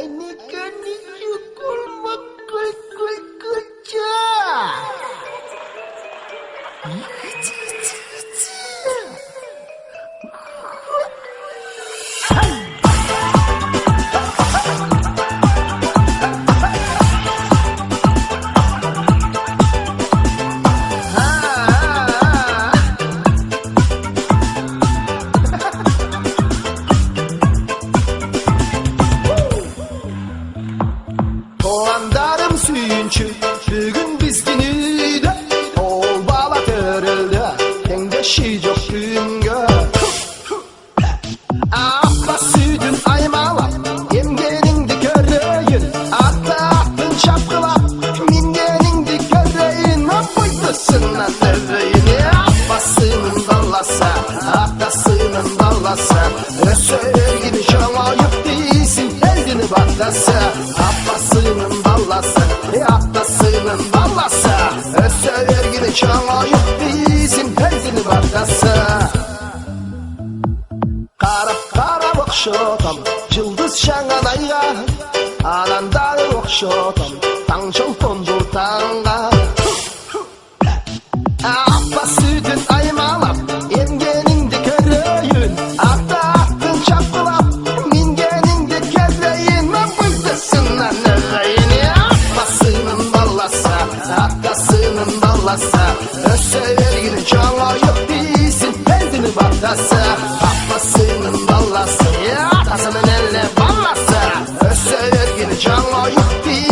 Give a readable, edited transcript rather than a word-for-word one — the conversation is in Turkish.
Aynı kanıcı kurmak koca. Doğandarım suyunçu bugün bizgini de ol bağla törüldü kengeşi çok güngö Atla sütün aymalap yemgeningdi körreyin Atla attın şapkılap mingeningdi körreyin Apıydısından nevreyin Atlasının dallasa atlasının dallasa Söyleyini şalayıp değilsin eldini batlasa Atlasının dallasa atlasının dallasa Söyleyini şalayıp değilsin eldini batlasa Karap okşotam Yıldız şanganayga Anandağı okşotam Tangşol kondu tanga Atla sütün aymalap Emgeningdi körreyin Atla attın çapkılap Mingeningdi kerreyin Bıydısından nevreyin Atlasının dallasa atlasının dallasa Söyleyini çalayıp değilsin eldini batlasa Atlasının dallası atlasının eline ballasa Söyleyini çalayıp değilsin